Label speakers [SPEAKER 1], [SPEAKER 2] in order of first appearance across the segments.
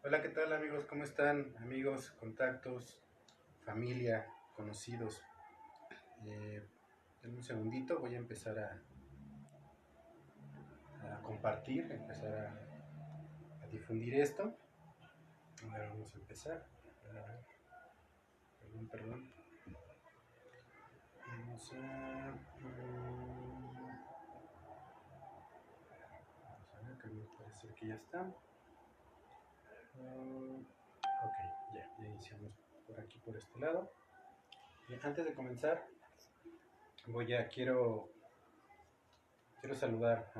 [SPEAKER 1] Hola, ¿qué tal amigos? ¿Cómo están? Amigos, contactos, familia, conocidos. En un segundito voy a empezar a compartir, a difundir esto. A ver, vamos a empezar. Perdón. Vamos vamos a ver, que me parece que ya está. Ok, ya iniciamos por aquí, por este lado. Antes de comenzar, quiero saludar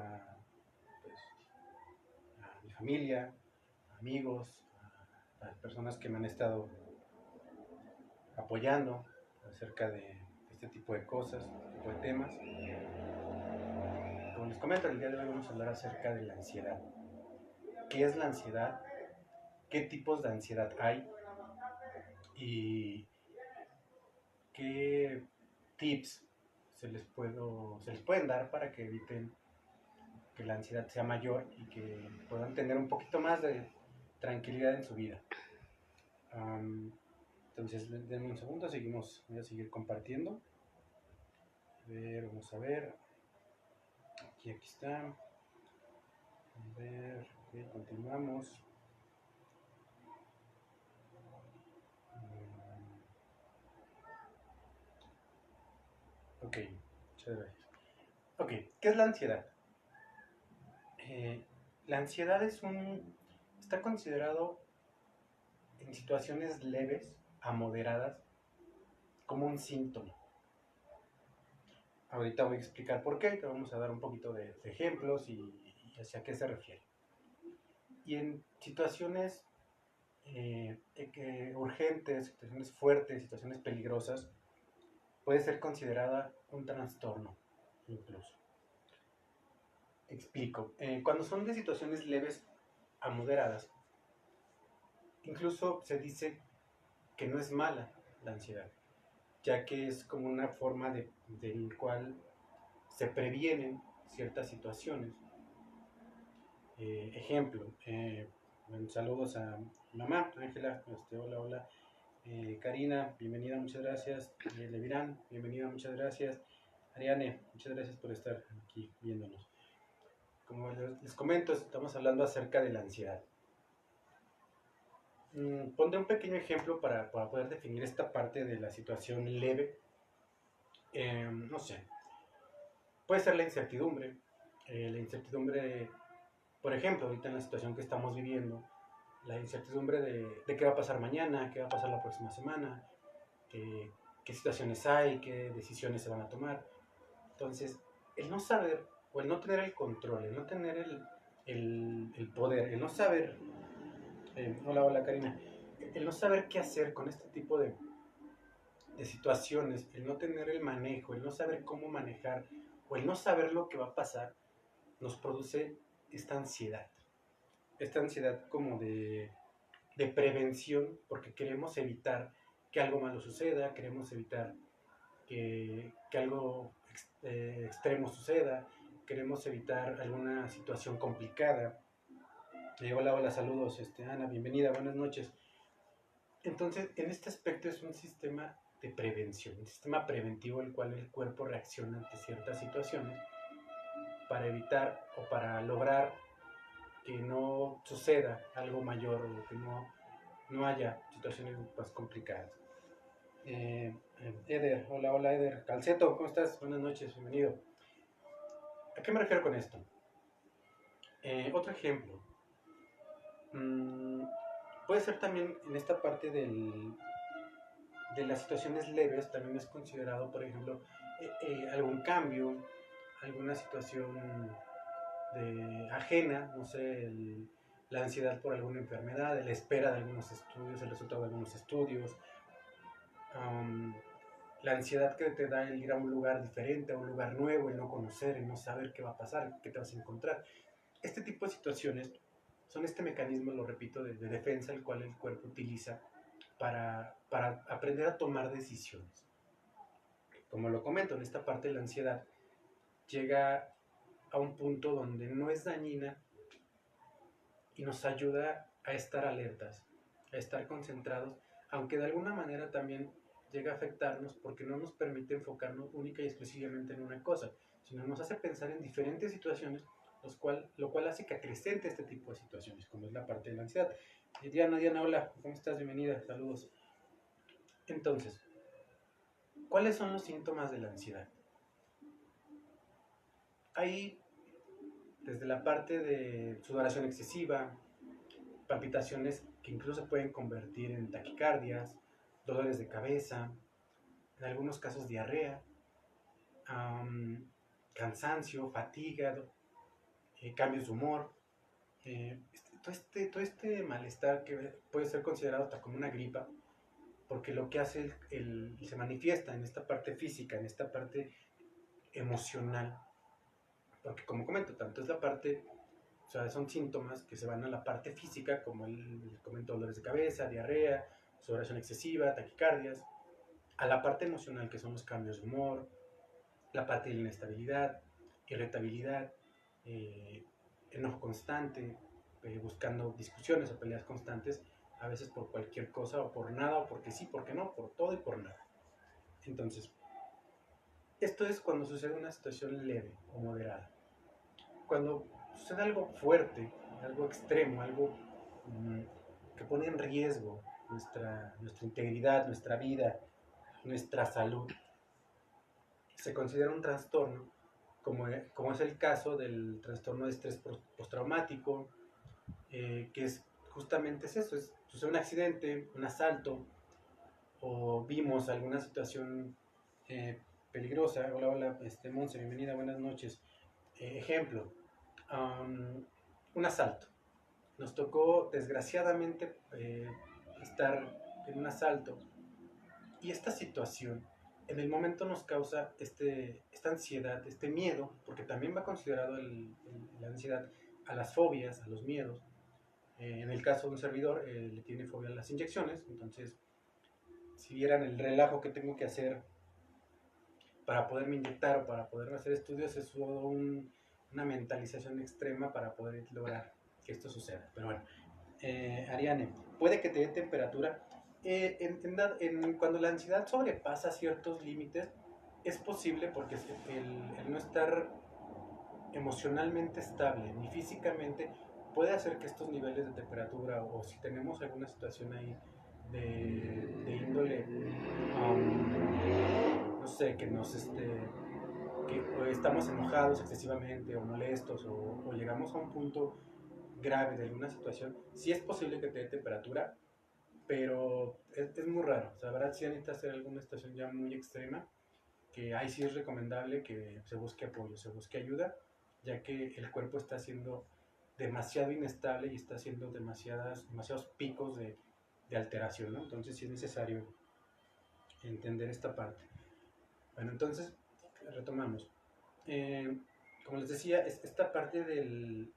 [SPEAKER 1] pues, a mi familia, amigos, a las personas que me han estado apoyando acerca de este tipo de cosas, este tipo de temas. Como les comento, el día de hoy vamos a hablar acerca de la ansiedad. ¿Qué es la ansiedad? ¿Qué tipos de ansiedad hay? ¿Y qué tips se les pueden dar para que eviten que la ansiedad sea mayor y que puedan tener un poquito más de tranquilidad en su vida? Entonces, denme un segundo, voy a seguir compartiendo. Vamos a ver. Aquí está. A ver, ok, continuamos. Ok, muchas gracias. Ok, ¿qué es la ansiedad? Eh, la ansiedad está considerado en situaciones leves a moderadas como un síntoma. Ahorita voy a explicar por qué, te vamos a dar un poquito de ejemplos y hacia qué se refiere. Y en situaciones urgentes, situaciones fuertes, situaciones peligrosas, puede ser considerada un trastorno incluso. Explico. Cuando son de situaciones leves a moderadas, incluso se dice que no es mala la ansiedad, ya que es como una forma del cual se previenen ciertas situaciones. Ejemplo, saludos a mamá, Ángela, hola. Karina, bienvenida, muchas gracias. Levirán, bienvenida, muchas gracias. Ariane, muchas gracias por estar aquí viéndonos. Como les comento, estamos hablando acerca de la ansiedad. Pondré un pequeño ejemplo para poder definir esta parte de la situación leve. No sé, puede ser la incertidumbre, por ejemplo, ahorita en la situación que estamos viviendo, la incertidumbre de qué va a pasar mañana, qué va a pasar la próxima semana, qué situaciones hay, qué decisiones se van a tomar. Entonces, el no saber, o el no tener el control, el no tener el poder, el no saber, hola Karina, el no saber qué hacer con este tipo de situaciones, el no tener el manejo, el no saber cómo manejar, o el no saber lo que va a pasar, nos produce esta ansiedad. Esta ansiedad como de prevención, porque queremos evitar que algo malo suceda, queremos evitar que algo extremo suceda, queremos evitar alguna situación complicada. Hola, saludos, Ana, bienvenida, buenas noches. Entonces, en este aspecto es un sistema de prevención, un sistema preventivo el cual el cuerpo reacciona ante ciertas situaciones para evitar o para lograr que no suceda algo mayor o que no haya situaciones más complicadas. Eder, hola Eder. Calceto, ¿cómo estás? Buenas noches, bienvenido. ¿A qué me refiero con esto? Otro ejemplo. Puede ser también en esta parte de las situaciones leves, también es considerado, por ejemplo, algún cambio, alguna situación ajena, no sé, la ansiedad por alguna enfermedad, la espera de algunos estudios, el resultado de algunos estudios, la ansiedad que te da el ir a un lugar diferente, a un lugar nuevo, el no conocer, el no saber qué va a pasar, qué te vas a encontrar. Este tipo de situaciones son este mecanismo, lo repito, de defensa, el cual el cuerpo utiliza para aprender a tomar decisiones. Como lo comento, en esta parte de la ansiedad llega a un punto donde no es dañina y nos ayuda a estar alertas, a estar concentrados, aunque de alguna manera también llega a afectarnos porque no nos permite enfocarnos única y exclusivamente en una cosa, sino nos hace pensar en diferentes situaciones, lo cual hace que acrecente este tipo de situaciones, como es la parte de la ansiedad. Diana, hola, ¿cómo estás? Bienvenida, saludos. Entonces, ¿cuáles son los síntomas de la ansiedad? Hay desde la parte de sudoración excesiva, palpitaciones que incluso se pueden convertir en taquicardias, dolores de cabeza, en algunos casos diarrea, cansancio, fatiga, cambios de humor, todo este malestar que puede ser considerado hasta como una gripa, porque lo que hace se manifiesta en esta parte física, en esta parte emocional, porque como comento, tanto es la parte, o sea, son síntomas que se van a la parte física, como comento, dolores de cabeza, diarrea, sudoración excesiva, taquicardias, a la parte emocional, que son los cambios de humor, la parte de la inestabilidad, irritabilidad, eh, enojo constante, buscando discusiones o peleas constantes, a veces por cualquier cosa o por nada, o porque sí, porque no, por todo y por nada. Entonces, esto es cuando sucede una situación leve o moderada. Cuando sucede algo fuerte, algo extremo, algo que pone en riesgo nuestra integridad, nuestra vida, nuestra salud, se considera un trastorno, como es el caso del trastorno de estrés postraumático, que es justamente eso, sucede un accidente, un asalto, o vimos alguna situación peligrosa. Hola, Monse, bienvenida, buenas noches. Ejemplo, un asalto. Nos tocó, desgraciadamente, estar en un asalto, y esta situación en el momento nos causa esta ansiedad, este miedo, porque también va considerado la ansiedad a las fobias, a los miedos. En el caso de un servidor, le tiene fobia a las inyecciones, entonces, si vieran el relajo que tengo que hacer para poderme inyectar o para poder hacer estudios, es una mentalización extrema para poder lograr que esto suceda. Pero bueno, Ariane, puede que te dé temperatura. Cuando la ansiedad sobrepasa ciertos límites, es posible, porque el no estar emocionalmente estable ni físicamente puede hacer que estos niveles de temperatura, o si tenemos alguna situación ahí de índole, no sé, que o estamos enojados excesivamente o molestos, o llegamos a un punto grave de alguna situación, sí es posible que te dé temperatura, pero es muy raro. O sea, la verdad, si necesitas hacer alguna situación ya muy extrema, que ahí sí es recomendable que se busque apoyo, se busque ayuda, ya que el cuerpo está siendo demasiado inestable y está haciendo demasiados picos de alteración, ¿no? Entonces sí es necesario entender esta parte. Bueno, entonces retomamos. Eh, como les decía, esta parte del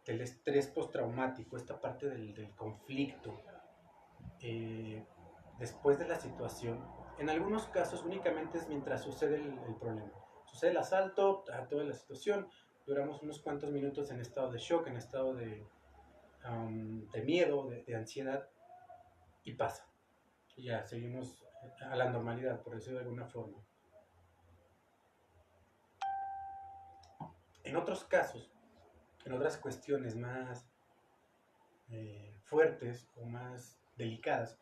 [SPEAKER 1] estrés postraumático, esta parte del conflicto, eh, después de la situación, en algunos casos únicamente es mientras sucede el problema. Sucede el asalto, a toda la situación, duramos unos cuantos minutos en estado de shock, en estado de miedo, de ansiedad, y pasa. Y ya seguimos a la normalidad, por decirlo de alguna forma. En otros casos, en otras cuestiones más fuertes o más delicadas,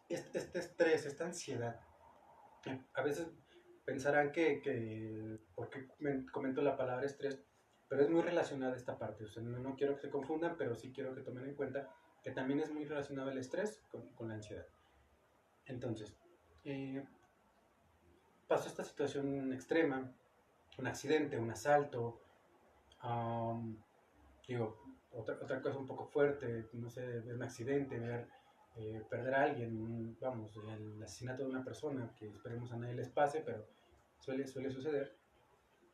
[SPEAKER 1] este estrés, esta ansiedad, a veces pensarán porque comento la palabra estrés, pero es muy relacionada a esta parte. O sea, no quiero que se confundan, pero sí quiero que tomen en cuenta que también es muy relacionado el estrés con la ansiedad. Entonces, pasó esta situación extrema, un accidente, un asalto, um, digo, otra cosa un poco fuerte, no sé, ver un accidente, perder a alguien, vamos, el asesinato de una persona, que esperemos a nadie les pase, pero suele suceder.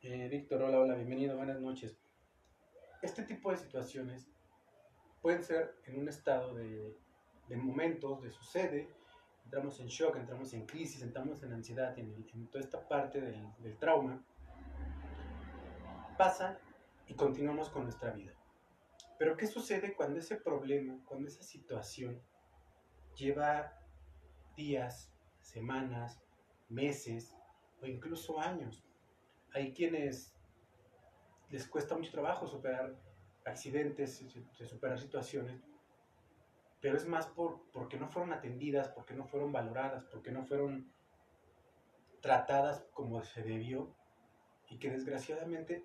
[SPEAKER 1] Víctor, hola, bienvenido, buenas noches. Este tipo de situaciones pueden ser en un estado de momentos, de sucede, entramos en shock, entramos en crisis, entramos en ansiedad, en toda esta parte del trauma, pasa y continuamos con nuestra vida. Pero ¿qué sucede cuando ese problema, cuando esa situación lleva días, semanas, meses o incluso años? Hay quienes les cuesta mucho trabajo superar accidentes, superar situaciones, pero es más porque no fueron atendidas, porque no fueron valoradas, porque no fueron tratadas como se debió, y que desgraciadamente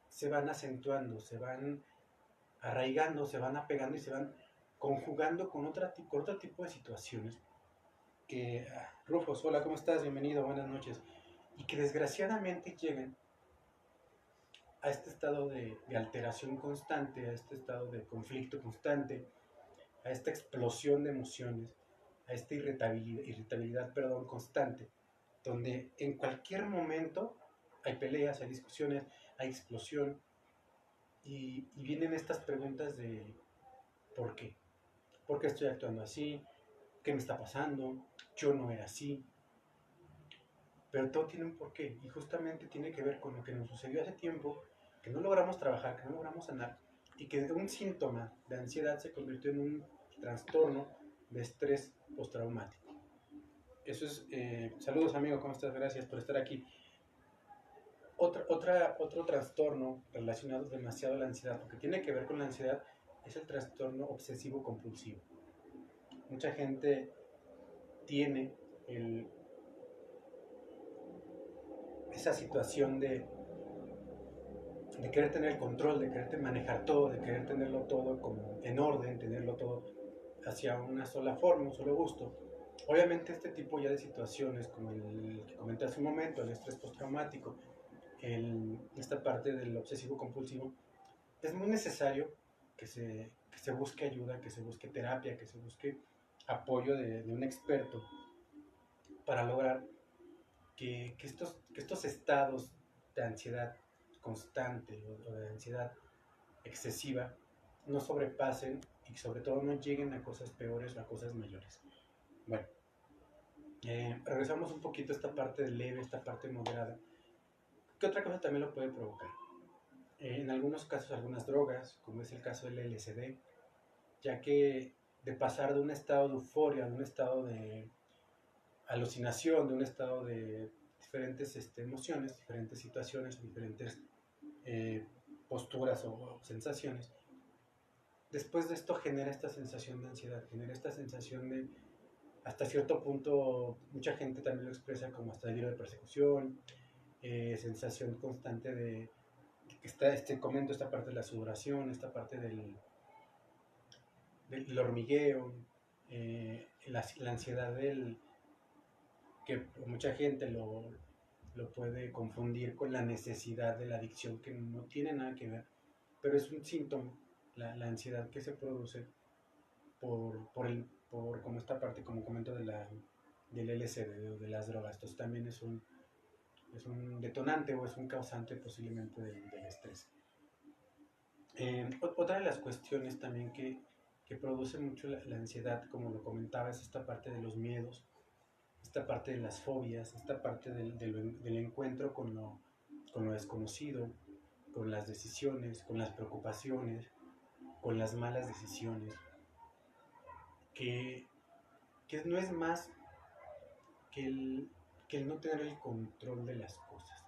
[SPEAKER 1] se van acentuando, se van arraigando, se van apegando y se van conjugando con otro tipo de situaciones que, Rufus, hola, ¿cómo estás? Bienvenido, buenas noches. Y que desgraciadamente llegan a este estado de alteración constante, a este estado de conflicto constante, a esta explosión de emociones, a esta irritabilidad, perdón, constante, donde en cualquier momento hay peleas, hay discusiones, hay explosión, y vienen estas preguntas de ¿por qué? ¿Por qué estoy actuando así? ¿Qué me está pasando? Yo no era así. Pero todo tiene un porqué, y justamente tiene que ver con lo que nos sucedió hace tiempo, que no logramos trabajar, que no logramos sanar, y que de un síntoma de ansiedad se convirtió en un trastorno de estrés postraumático. Eso es, saludos amigo, ¿cómo estás? Gracias por estar aquí. Otro trastorno relacionado demasiado a la ansiedad, porque tiene que ver con la ansiedad, es el trastorno obsesivo compulsivo. Mucha gente tiene esa situación de querer tener el control, de querer manejar todo, de querer tenerlo todo como en orden, tenerlo todo hacia una sola forma, un solo gusto. Obviamente este tipo ya de situaciones, como el que comenté hace un momento, el estrés postraumático, esta parte del obsesivo compulsivo, es muy necesario que se busque ayuda, que se busque terapia, que se busque apoyo de un experto para lograr que estos estados de ansiedad constante o de ansiedad excesiva no sobrepasen y sobre todo no lleguen a cosas peores o a cosas mayores. Bueno, regresamos un poquito a esta parte leve, esta parte moderada. ¿Qué otra cosa también lo puede provocar? En algunos casos algunas drogas, como es el caso del LSD, ya que de pasar de un estado de euforia, de un estado de alucinación, de un estado de diferentes emociones, diferentes situaciones, diferentes eh, posturas o sensaciones, después de esto genera esta sensación de ansiedad, genera esta sensación de, hasta cierto punto, mucha gente también lo expresa como hasta delirio de persecución, sensación constante de, comento esta parte de la sudoración, esta parte del hormigueo, la ansiedad que mucha gente lo puede confundir con la necesidad de la adicción, que no tiene nada que ver, pero es un síntoma, la ansiedad que se produce por como esta parte, como comento, del LSD o de las drogas. Entonces también es un detonante o es un causante posiblemente del estrés. Otra de las cuestiones también que produce mucho la ansiedad, como lo comentaba, es esta parte de los miedos, esta parte de las fobias, esta parte del encuentro con lo desconocido, con las decisiones, con las preocupaciones, con las malas decisiones, que, que no es más que el no tener el control de las cosas.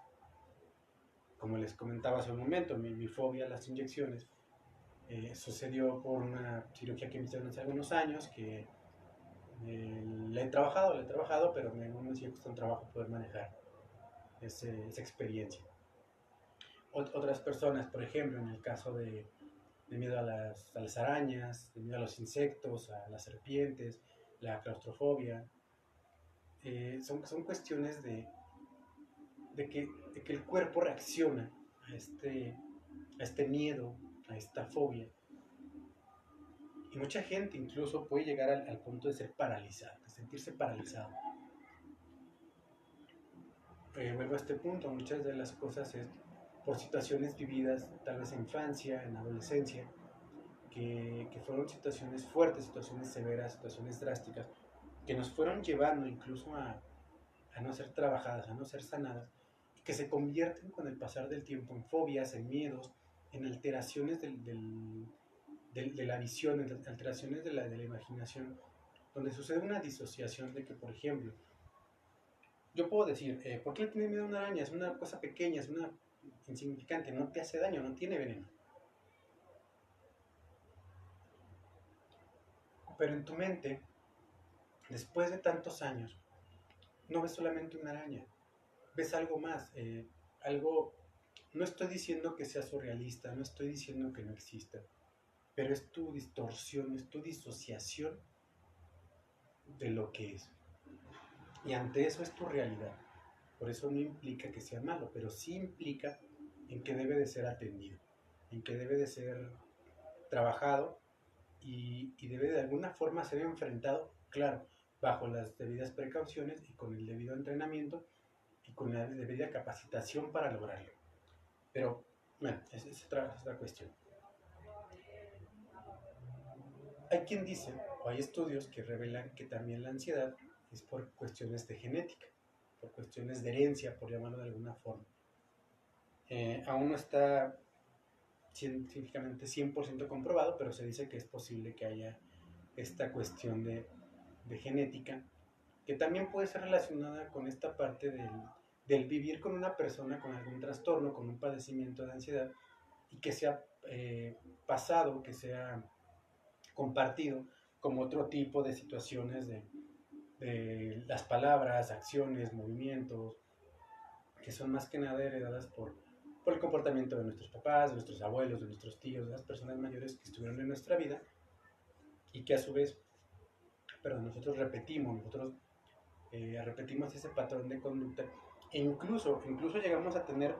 [SPEAKER 1] Como les comentaba hace un momento, mi fobia a las inyecciones sucedió por una cirugía que me hicieron hace algunos años, que le he trabajado, pero aún me sigue costando trabajo poder manejar esa experiencia. Otras personas, por ejemplo, en el caso de miedo a las arañas, de miedo a los insectos, a las serpientes, la claustrofobia, son cuestiones de que el cuerpo reacciona a este miedo, a esta fobia. Y mucha gente incluso puede llegar al punto de ser paralizada, de sentirse paralizado. Vuelvo a este punto, muchas de las cosas es por situaciones vividas tal vez en infancia, en adolescencia, que fueron situaciones fuertes, situaciones severas, situaciones drásticas, que nos fueron llevando incluso a no ser trabajadas, a no ser sanadas, y que se convierten con el pasar del tiempo en fobias, en miedos, en alteraciones de la visión, en alteraciones de la imaginación, donde sucede una disociación de que, por ejemplo, yo puedo decir, ¿por qué le tiene miedo a una araña? Es una cosa pequeña, es una insignificante, no te hace daño, no tiene veneno. Pero en tu mente, después de tantos años, no ves solamente una araña, ves algo más, algo. No estoy diciendo que sea surrealista, no estoy diciendo que no exista, pero es tu distorsión, es tu disociación de lo que es. Y ante eso es tu realidad. Por eso no implica que sea malo, pero sí implica en que debe de ser atendido, en que debe de ser trabajado y debe de alguna forma ser enfrentado, claro, bajo las debidas precauciones y con el debido entrenamiento y con la debida capacitación para lograrlo. Pero, bueno, esa es otra cuestión. Hay quien dice, o hay estudios que revelan que también la ansiedad es por cuestiones de genética, por cuestiones de herencia, por llamarlo de alguna forma. Aún no está científicamente 100% comprobado, pero se dice que es posible que haya esta cuestión de genética, que también puede ser relacionada con esta parte del vivir con una persona con algún trastorno, con un padecimiento de ansiedad, y que sea pasado, que sea compartido como otro tipo de situaciones de las palabras, acciones, movimientos, que son más que nada heredadas por el comportamiento de nuestros papás, de nuestros abuelos, de nuestros tíos, de las personas mayores que estuvieron en nuestra vida y que a su vez, pero nosotros repetimos ese patrón de conducta e incluso llegamos a tener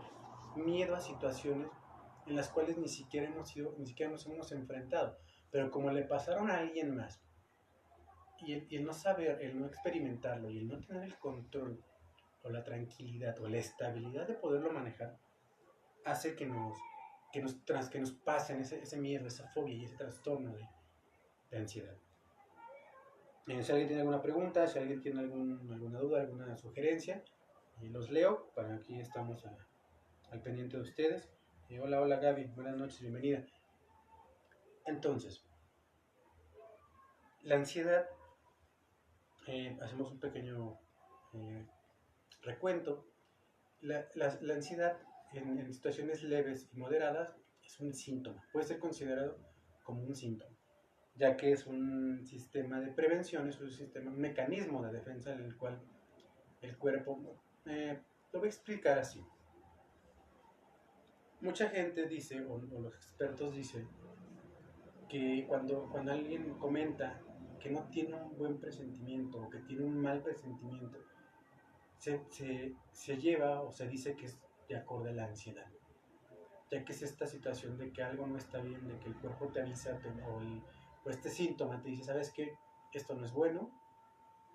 [SPEAKER 1] miedo a situaciones en las cuales ni siquiera ni siquiera nos hemos enfrentado, pero como le pasaron a alguien más y el no saber, el no experimentarlo y el no tener el control o la tranquilidad o la estabilidad de poderlo manejar, hace que nos pasen ese miedo, esa fobia y ese trastorno de ansiedad. Si alguien tiene alguna pregunta, si alguien tiene alguna duda, alguna sugerencia, los leo. Para aquí estamos al pendiente de ustedes. Hola Gaby, buenas noches, bienvenida. Entonces, la ansiedad, hacemos un pequeño recuento. La ansiedad en situaciones leves y moderadas es un síntoma, puede ser considerado como un síntoma, ya que es un sistema de prevención, es un mecanismo de defensa en el cual el cuerpo, lo voy a explicar así. Mucha gente dice, o los expertos dicen, que cuando alguien comenta que no tiene un buen presentimiento o que tiene un mal presentimiento, se lleva o se dice que es de acorde a la ansiedad, ya que es esta situación de que algo no está bien, de que el cuerpo te avisa o este síntoma te dice, ¿sabes qué? Esto no es bueno,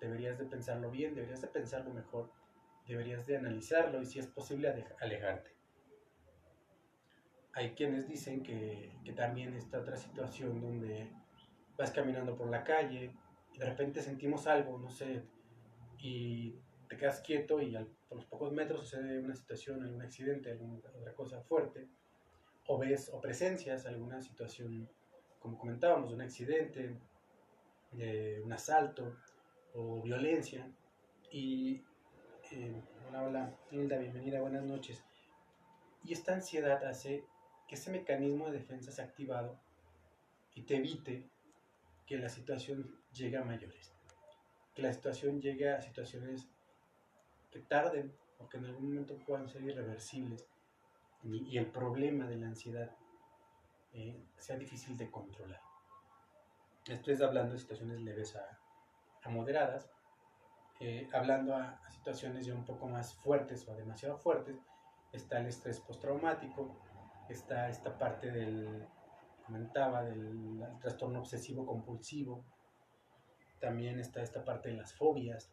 [SPEAKER 1] deberías de pensarlo bien, deberías de pensarlo mejor, deberías de analizarlo y si es posible alejarte. Hay quienes dicen que también está otra situación donde vas caminando por la calle y de repente sentimos algo, no sé, y te quedas quieto y por los pocos metros sucede una situación, algún accidente, alguna otra cosa fuerte, o ves o presencias alguna situación, como comentábamos, de un accidente, de un asalto o violencia. Y hola Hilda, bienvenida, buenas noches. Y esta ansiedad hace que ese mecanismo de defensa sea activado y te evite que la situación llegue a mayores, que la situación llegue a situaciones que tarden o que en algún momento puedan ser irreversibles y el problema de la ansiedad sea difícil de controlar. Esto es hablando de situaciones leves a moderadas. Hablando a situaciones ya un poco más fuertes o demasiado fuertes, está el estrés postraumático, está esta parte comentaba, del trastorno obsesivo compulsivo, también está esta parte de las fobias,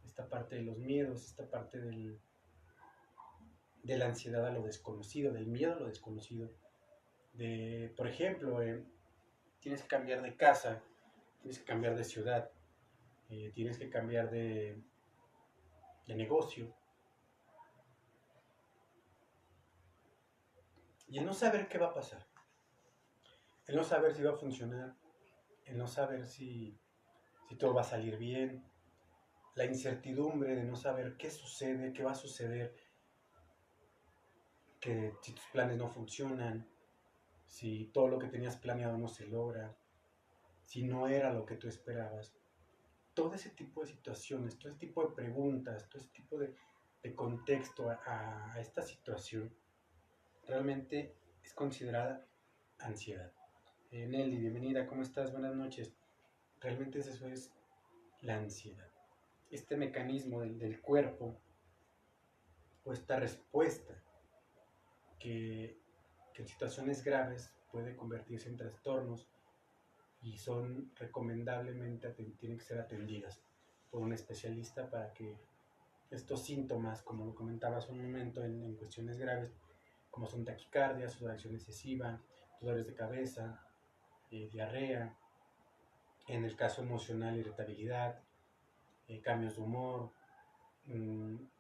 [SPEAKER 1] esta parte de los miedos, esta parte de la ansiedad a lo desconocido, del miedo a lo desconocido, por ejemplo, tienes que cambiar de casa, tienes que cambiar de ciudad, tienes que cambiar de negocio. Y el no saber qué va a pasar, el no saber si va a funcionar, el no saber si todo va a salir bien, la incertidumbre de no saber qué sucede, qué va a suceder, que si tus planes no funcionan, si todo lo que tenías planeado no se logra, si no era lo que tú esperabas. Todo ese tipo de situaciones, todo ese tipo de preguntas, todo ese tipo de contexto a esta situación, realmente es considerada ansiedad. Nelly, bienvenida, ¿cómo estás? Buenas noches. Realmente eso es la ansiedad. Este mecanismo del cuerpo o esta respuesta que, que en situaciones graves puede convertirse en trastornos y son recomendablemente, tienen que ser atendidas por un especialista para que estos síntomas, como lo comentaba hace un momento, en cuestiones graves, como son taquicardia, sudoración excesiva, dolores de cabeza, diarrea, en el caso emocional, irritabilidad, cambios de humor,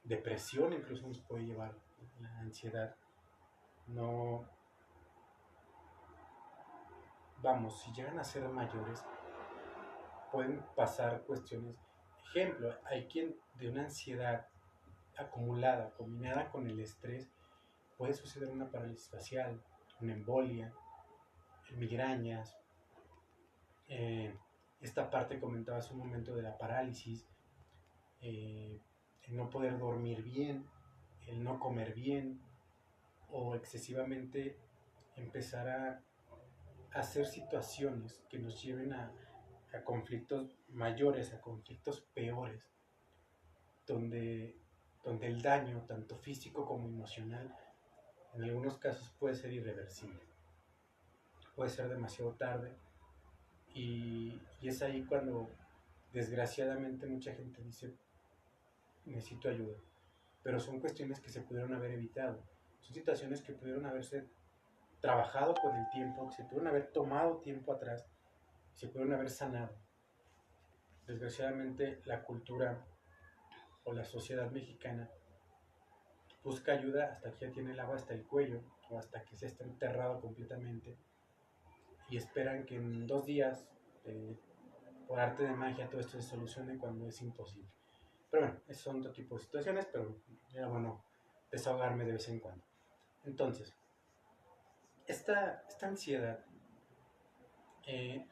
[SPEAKER 1] depresión incluso nos puede llevar la ansiedad. No, vamos, si llegan a ser mayores, pueden pasar cuestiones. Ejemplo, hay quien de una ansiedad acumulada, combinada con el estrés, puede suceder una parálisis facial, una embolia, migrañas, esta parte comentaba hace un momento de la parálisis, el no poder dormir bien, el no comer bien o excesivamente empezar a hacer situaciones que nos lleven a conflictos mayores, a conflictos peores, donde, donde el daño, tanto físico como emocional, en algunos casos puede ser irreversible, puede ser demasiado tarde y es ahí cuando desgraciadamente mucha gente dice necesito ayuda, pero son cuestiones que se pudieron haber evitado, son situaciones que pudieron haberse trabajado con el tiempo, que se pudieron haber tomado tiempo atrás, se pudieron haber sanado. Desgraciadamente la cultura o la sociedad mexicana busca ayuda hasta que ya tiene el agua hasta el cuello o hasta que se está enterrado completamente y esperan que en 2 días, por arte de magia, todo esto se solucione cuando es imposible. Pero bueno, esos son otro tipo de situaciones, pero era bueno desahogarme de vez en cuando. Entonces, esta ansiedad, eh,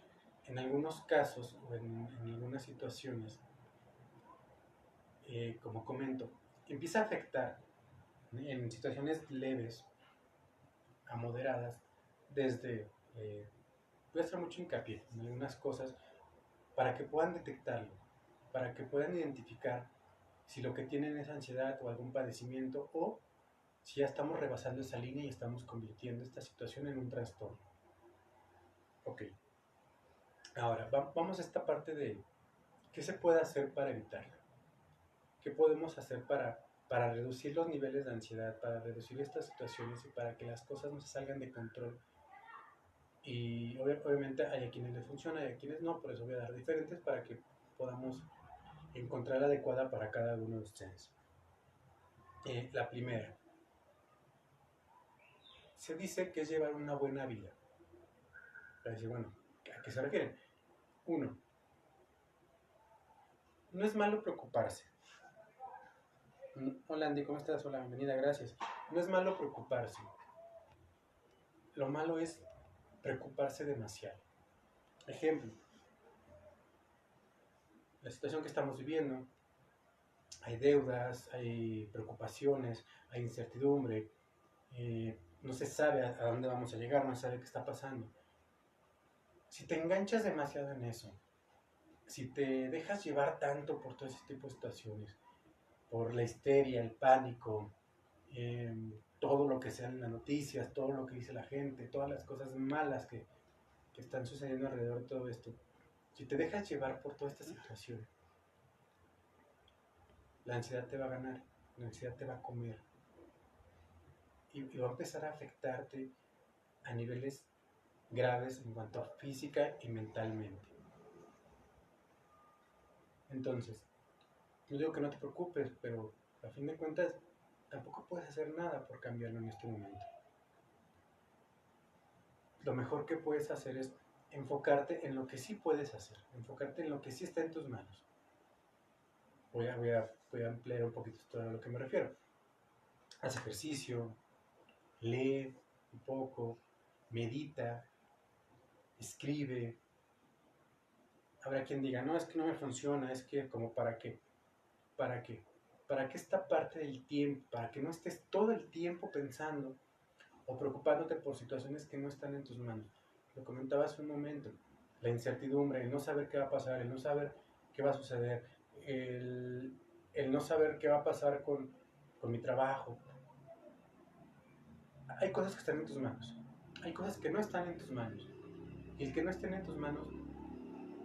[SPEAKER 1] en algunos casos o en algunas situaciones, como comento, empieza a afectar en situaciones leves a moderadas desde, voy a hacer mucho hincapié en algunas cosas para que puedan detectarlo, para que puedan identificar si lo que tienen es ansiedad o algún padecimiento o si ya estamos rebasando esa línea y estamos convirtiendo esta situación en un trastorno. Ok, ahora vamos a esta parte de qué se puede hacer para evitarla, qué podemos hacer para reducir los niveles de ansiedad, para reducir estas situaciones y para que las cosas no se salgan de control. Y obviamente hay a quienes les funciona y a quienes no, por eso voy a dar diferentes para que podamos encontrar la adecuada para cada uno de ustedes. La primera, se dice que es llevar una buena vida. Para decir, bueno, ¿a qué se refieren? Uno, no es malo preocuparse. Hola Andy, ¿cómo estás? Hola, bienvenida, gracias. No es malo preocuparse. Lo malo es preocuparse demasiado. Ejemplo, la situación que estamos viviendo, hay deudas, hay preocupaciones, hay incertidumbre, no se sabe a dónde vamos a llegar, no se sabe qué está pasando. Si te enganchas demasiado en eso, si te dejas llevar tanto por todo ese tipo de situaciones, por la histeria, el pánico, todo lo que sean las noticias, todo lo que dice la gente, todas las cosas malas que están sucediendo alrededor de todo esto, si te dejas llevar por toda esta situación, la ansiedad te va a ganar, la ansiedad te va a comer y va a empezar a afectarte a niveles graves en cuanto a física y mentalmente. Entonces, no digo que no te preocupes, pero a fin de cuentas tampoco puedes hacer nada por cambiarlo en este momento. lo mejor que puedes hacer es enfocarte en lo que sí puedes hacer, enfocarte en lo que sí está en tus manos. Voy a ampliar un poquito esto a lo que me refiero. Haz ejercicio, lee un poco, medita, escribe. Habrá quien diga, no, es que no me funciona, es que como para qué, para qué, para qué esta parte del tiempo, para que no estés todo el tiempo pensando o preocupándote por situaciones que no están en tus manos. Lo comentaba hace un momento, la incertidumbre, el no saber qué va a pasar, el no saber qué va a suceder, el no saber qué va a pasar con mi trabajo. Hay cosas que están en tus manos, hay cosas que no están en tus manos. Y el que no estén en tus manos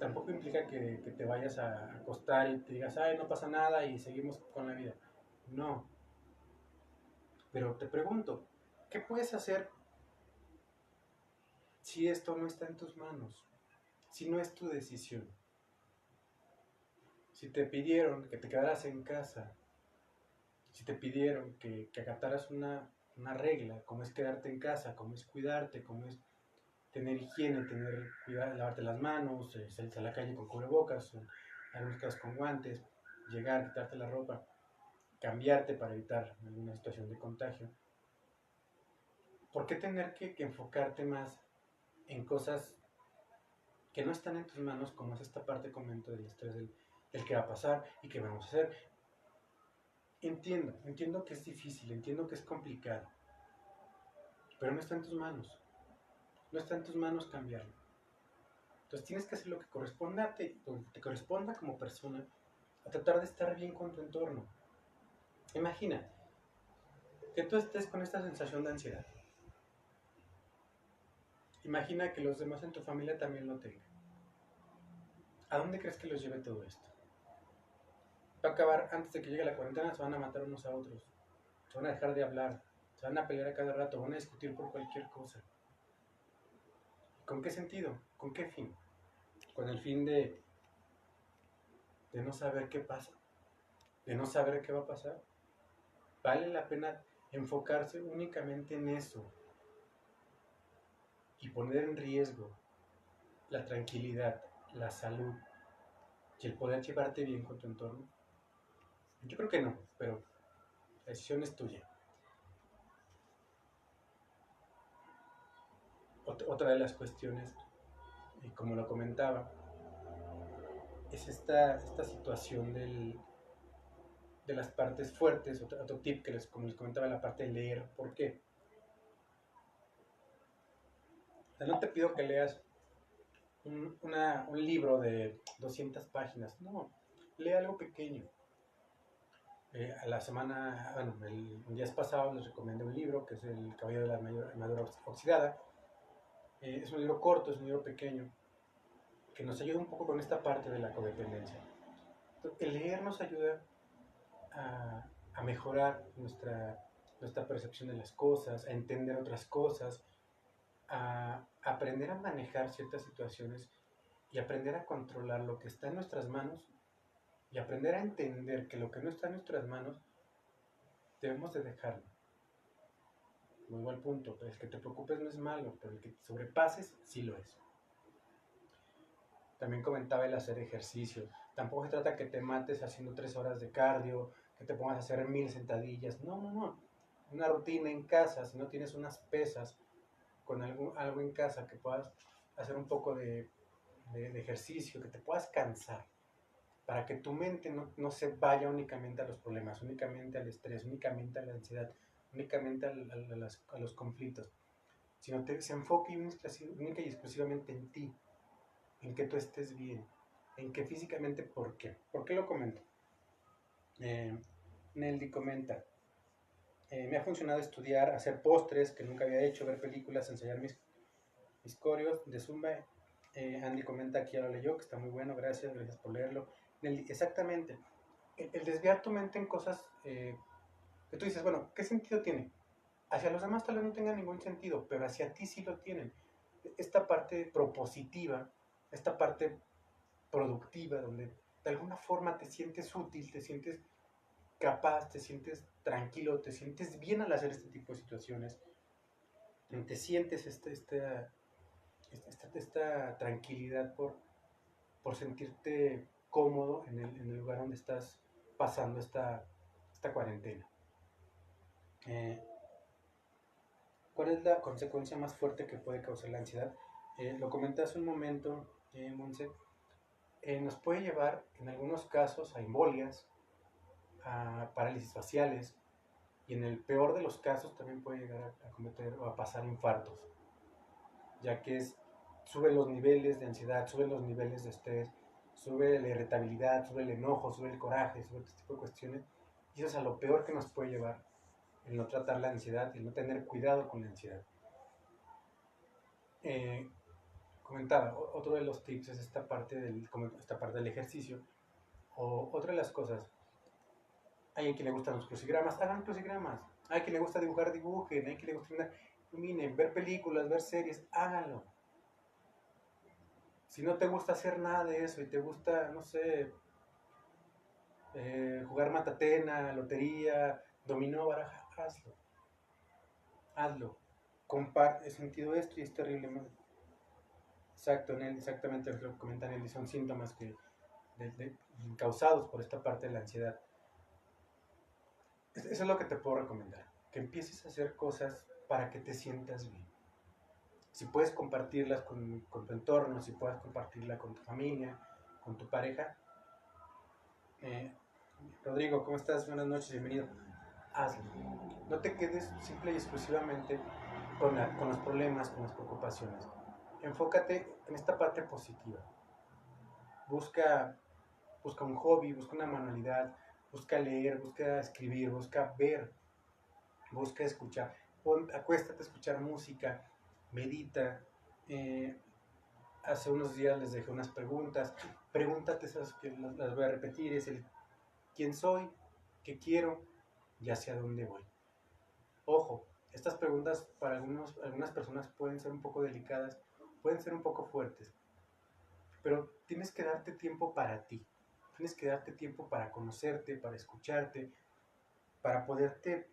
[SPEAKER 1] tampoco implica que te vayas a acostar y te digas, ay, no pasa nada y seguimos con la vida. No. Pero te pregunto, ¿qué puedes hacer si esto no está en tus manos? Si no es tu decisión. Si te pidieron que te quedaras en casa, si te pidieron que acataras una regla, como es quedarte en casa, como es cuidarte, como es tener higiene, tener cuidado, lavarte las manos, salir a la calle con cubrebocas, en algunos casos con guantes, llegar, quitarte la ropa, cambiarte para evitar alguna situación de contagio. ¿Por qué tener que enfocarte más en cosas que no están en tus manos, como es esta parte, comento, del estrés, del que va a pasar y qué vamos a hacer? Entiendo que es difícil, entiendo que es complicado, pero no está en tus manos, no está en tus manos cambiarlo. Entonces tienes que hacer lo que corresponda, te corresponda como persona, a tratar de estar bien con tu entorno. Imagina que tú estés con esta sensación de ansiedad. Imagina que los demás en tu familia también lo tengan. ¿A dónde crees que los lleve todo esto? Va a acabar antes de que llegue la cuarentena, se van a matar unos a otros, se van a dejar de hablar, se van a pelear a cada rato, van a discutir por cualquier cosa. ¿Con qué sentido? ¿Con qué fin? Con el fin de no saber qué pasa, de no saber qué va a pasar. Vale la pena enfocarse únicamente en eso y poner en riesgo la tranquilidad, la salud y el poder llevarte bien con tu entorno. Yo creo que no, pero la decisión es tuya. Otra de las cuestiones, y como lo comentaba, es esta situación de las partes fuertes. Otro tip que como les comentaba, la parte de leer. ¿Por qué? O sea, no te pido que leas un libro de 200 páginas, no, lee algo pequeño. A la semana, bueno, el días pasados les recomendé un libro que es El cabello de la armadura oxidada. Es un libro corto, es un libro pequeño, que nos ayuda un poco con esta parte de la codependencia. Entonces, el leer nos ayuda a mejorar nuestra percepción de las cosas, a entender otras cosas, a aprender a manejar ciertas situaciones y aprender a controlar lo que está en nuestras manos y aprender a entender que lo que no está en nuestras manos debemos de dejarlo. Muy buen punto, el que te preocupes no es malo, pero el que te sobrepases sí lo es. También comentaba el hacer ejercicio. Tampoco se trata que te mates haciendo 3 horas de cardio, que te pongas a hacer 1000 sentadillas. No. Una rutina en casa, si no tienes unas pesas con algo en casa que puedas hacer un poco de ejercicio, que te puedas cansar, para que tu mente no se vaya únicamente a los problemas, únicamente al estrés, únicamente a la ansiedad, únicamente a los conflictos, sino se enfoque única y exclusivamente en ti, en que tú estés bien, en que físicamente, ¿por qué? ¿Por qué lo comento? Nelly comenta, me ha funcionado estudiar, hacer postres que nunca había hecho, ver películas, ensayar mis coreos de Zumba. Andy comenta aquí, ya lo leyó, que está muy bueno, gracias por leerlo. Nelly, exactamente, el desviar tu mente en cosas que tú dices, bueno, ¿qué sentido tiene? Hacia los demás tal vez no tenga ningún sentido, pero hacia ti sí lo tienen. Esta parte propositiva, esta parte productiva, donde de alguna forma te sientes útil, te sientes capaz, te sientes tranquilo, te sientes bien al hacer este tipo de situaciones, te sientes esta tranquilidad por sentirte cómodo en el lugar donde estás pasando esta cuarentena. Eh, ¿Cuál es la consecuencia más fuerte que puede causar la ansiedad? Lo comenté hace un momento, Monse. Nos puede llevar en algunos casos a embolias, a parálisis faciales y en el peor de los casos también puede llegar a cometer o a pasar infartos, ya que sube los niveles de ansiedad, sube los niveles de estrés, sube la irritabilidad, sube el enojo, sube el coraje, sube este tipo de cuestiones, y eso es a lo peor que nos puede llevar el no tratar la ansiedad, el no tener cuidado con la ansiedad. Comentaba, otro de los tips es esta parte del ejercicio, o otra de las cosas, hay quien le gustan los crucigramas, hagan crucigramas, hay quien le gusta dibujar, dibujen, hay quien le gusta iluminen, ver películas, ver series, háganlo. Si no te gusta hacer nada de eso y te gusta, no sé, jugar matatena, lotería, dominó, baraja, hazlo. He sentido esto y es terrible. Exactamente lo que comentan él, son síntomas causados por esta parte de la ansiedad. Eso es lo que te puedo recomendar, que empieces a hacer cosas para que te sientas bien. Si puedes compartirlas con tu entorno, si puedes compartirla con tu familia, con tu pareja. Rodrigo, ¿cómo estás? Buenas noches, bienvenido. Hazlo. No te quedes simple y exclusivamente con los problemas, con las preocupaciones. Enfócate en esta parte positiva. Busca un hobby, busca una manualidad, busca leer, busca escribir, busca ver, busca escuchar. Acuéstate a escuchar música, medita. Hace unos días les dejé unas preguntas. Pregúntate esas que las voy a repetir. Es el quién soy, qué quiero y hacia dónde voy. Ojo, estas preguntas para algunas personas pueden ser un poco delicadas, pueden ser un poco fuertes, pero tienes que darte tiempo para ti. Tienes que darte tiempo para conocerte, para escucharte, para poderte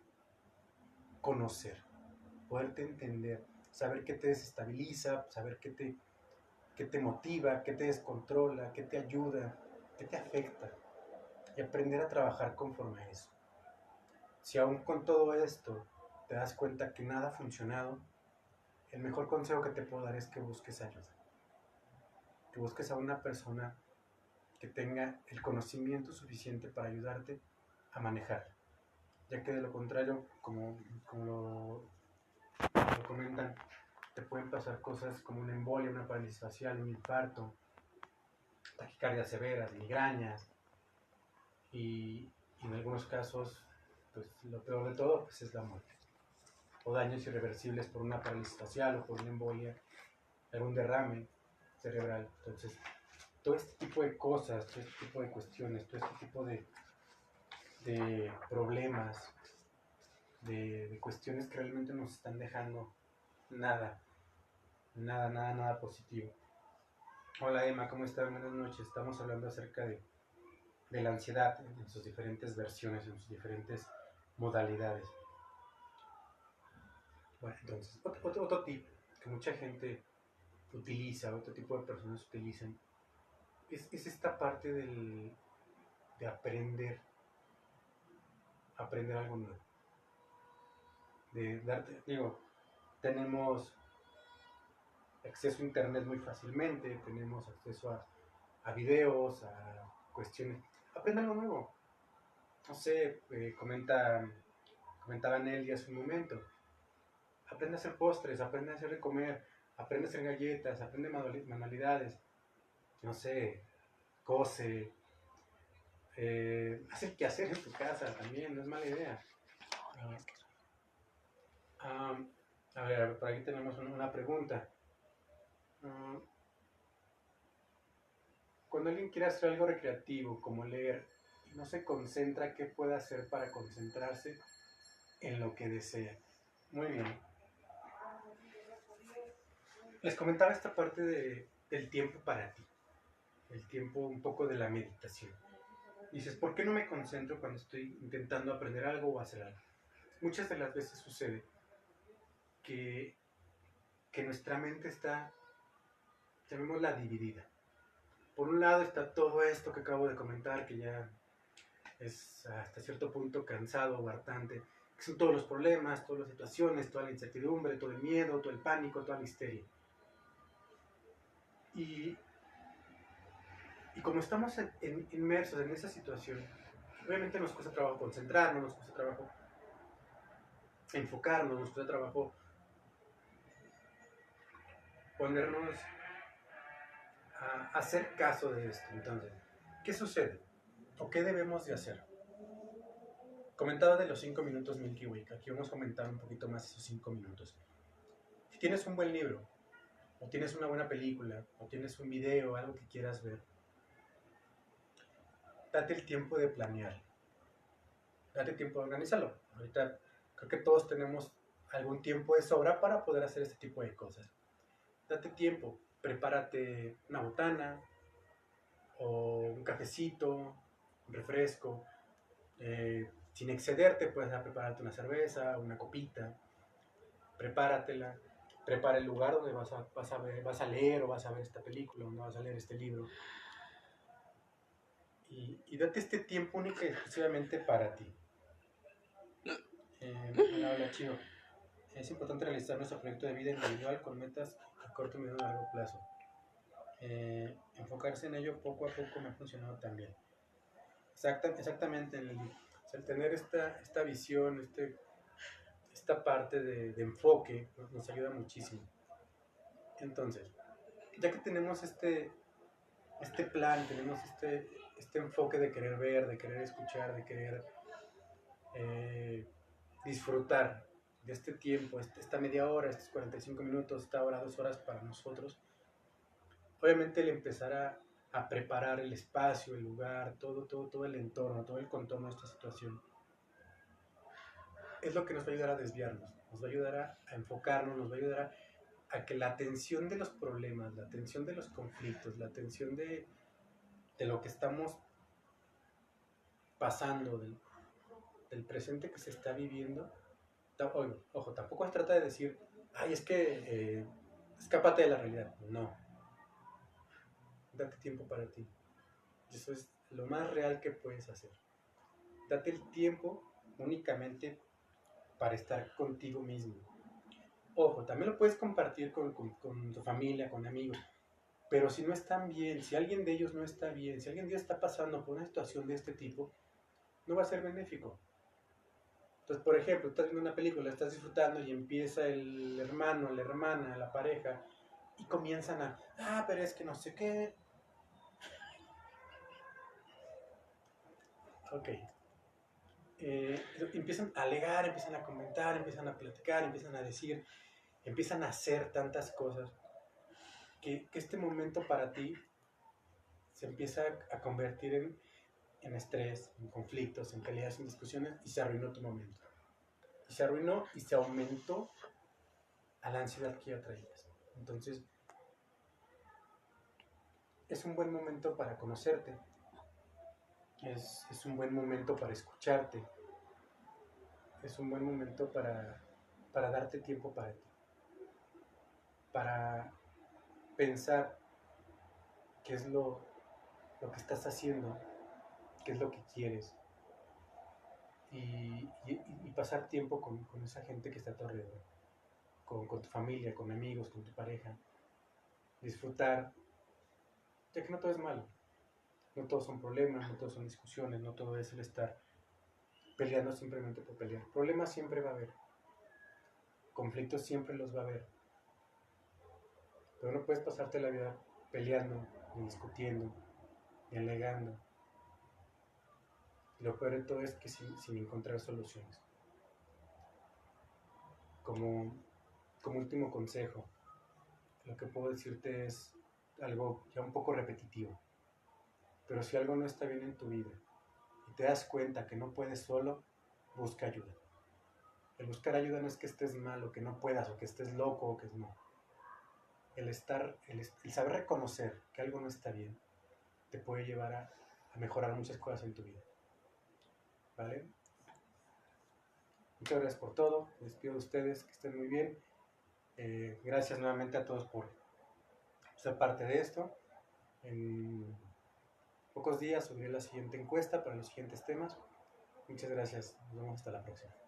[SPEAKER 1] conocer, poderte entender, saber qué te desestabiliza, saber qué te motiva, qué te descontrola, qué te ayuda, qué te afecta, y aprender a trabajar conforme a eso. Si aún con todo esto te das cuenta que nada ha funcionado, el mejor consejo que te puedo dar es que busques ayuda. Que busques a una persona que tenga el conocimiento suficiente para ayudarte a manejar. Ya que de lo contrario, como lo comentan, te pueden pasar cosas como una embolia, una parálisis facial, un infarto, taquicardias severas, migrañas y en algunos casos, pues lo peor de todo pues, es la muerte. O daños irreversibles por una parálisis facial o por una embolia, algún derrame cerebral. Entonces, todo este tipo de cosas, todo este tipo de cuestiones, todo este tipo de problemas, de cuestiones que realmente nos están dejando nada positivo. Hola Emma, ¿cómo estás? Buenas noches. Estamos hablando acerca de la ansiedad en sus diferentes versiones, en sus diferentes modalidades. Bueno, entonces, otro tip que mucha gente utiliza, otro tipo de personas utilizan, es esta parte de aprender algo nuevo. Tenemos acceso a internet muy fácilmente, tenemos acceso a videos, a cuestiones. Aprende algo nuevo. No sé, comentaba Nelly hace un momento. Aprende a hacer postres, aprende a hacer de comer, aprende a hacer galletas, aprende manualidades. No sé, cose. Haz el quehacer en tu casa también, no es mala idea. A ver, por aquí tenemos una pregunta. Cuando alguien quiere hacer algo recreativo, como leer, y no se concentra, ¿qué puede hacer para concentrarse en lo que desea? Muy bien. Les comentaba esta parte del tiempo para ti, el tiempo un poco de la meditación. Dices, ¿por qué no me concentro cuando estoy intentando aprender algo o hacer algo? Muchas de las veces sucede que nuestra mente está llamémosla dividida. Por un lado está todo esto que acabo de comentar, que ya es hasta cierto punto cansado o hartante, que son todos los problemas, todas las situaciones, toda la incertidumbre, todo el miedo, todo el pánico, toda la histeria. Y como estamos inmersos en esa situación, obviamente nos cuesta trabajo concentrarnos, nos cuesta trabajo enfocarnos, nos cuesta trabajo ponernos a hacer caso de esto. Entonces, ¿qué sucede? ¿O qué debemos de hacer? Comentaba de los 5 minutos Milky Way. Aquí vamos a comentar un poquito más esos 5 minutos. Si tienes un buen libro, o tienes una buena película, o tienes un video, algo que quieras ver, date el tiempo de planear. Date tiempo de organizarlo. Ahorita creo que todos tenemos algún tiempo de sobra para poder hacer este tipo de cosas. Date tiempo, prepárate una botana, o un cafecito, un refresco, sin excederte, puedes prepararte una cerveza, una copita, prepáratela, prepara el lugar donde vas a leer o vas a ver esta película, donde vas a leer este libro, y date este tiempo único y exclusivamente para ti. Hola, Chino. Es importante realizar nuestro proyecto de vida individual con metas a corto, medio y largo plazo. Enfocarse en ello poco a poco me ha funcionado también. Exactamente, el tener esta visión, esta parte de enfoque nos ayuda muchísimo. Entonces, ya que tenemos este plan, tenemos este enfoque de querer ver, de querer escuchar, de querer disfrutar de este tiempo, esta media hora, estos 45 minutos, esta hora, 2 horas para nosotros, obviamente el empezar a preparar el espacio, el lugar, todo el entorno, todo el contorno de esta situación, es lo que nos va a ayudar a desviarnos, nos va a ayudar a enfocarnos, nos va a ayudar a que la atención de los problemas, la atención de los conflictos, la atención de lo que estamos pasando, del presente que se está viviendo. Ojo, tampoco se trata de decir, ay, es que escápate de la realidad. No. Date tiempo para ti. Eso es lo más real que puedes hacer. Date el tiempo únicamente para estar contigo mismo. Ojo, también lo puedes compartir con tu familia, con amigos. Pero si no están bien, si alguien de ellos no está bien, si alguien de ellos está pasando por una situación de este tipo, no va a ser benéfico. Entonces, por ejemplo, estás viendo una película, estás disfrutando y empieza el hermano, la hermana, la pareja, y comienzan pero es que no sé qué. Ok. Empiezan a alegar, empiezan a comentar, empiezan a platicar, empiezan a decir, empiezan a hacer tantas cosas, que este momento para ti se empieza a convertir en estrés, en conflictos, en peleas, en discusiones, y se arruinó tu momento. Y se arruinó y se aumentó a la ansiedad que ya traías. Entonces, es un buen momento para conocerte, es un buen momento para escucharte, es un buen momento para darte tiempo para ti, para pensar qué es lo que estás haciendo, qué es lo que quieres, y pasar tiempo con esa gente que está a tu alrededor, con tu familia, con amigos, con tu pareja. Disfrutar, ya que no todo es malo, no todos son problemas, no todos son discusiones, no todo es el estar peleando simplemente por pelear. Problemas siempre va a haber, conflictos siempre los va a haber, pero no puedes pasarte la vida peleando, ni discutiendo, ni alegando. Lo peor de todo es que sin encontrar soluciones. Como último consejo, lo que puedo decirte es algo ya un poco repetitivo, pero si algo no está bien en tu vida y te das cuenta que no puedes solo, busca ayuda. El buscar ayuda no es que estés mal o que no puedas o que estés loco o que no. El saber reconocer que algo no está bien te puede llevar a mejorar muchas cosas en tu vida. ¿Vale? Muchas gracias por todo. Les pido a ustedes que estén muy bien. Gracias nuevamente a todos por ser parte de esto. En pocos días subiré la siguiente encuesta para los siguientes temas. Muchas gracias. Nos vemos hasta la próxima.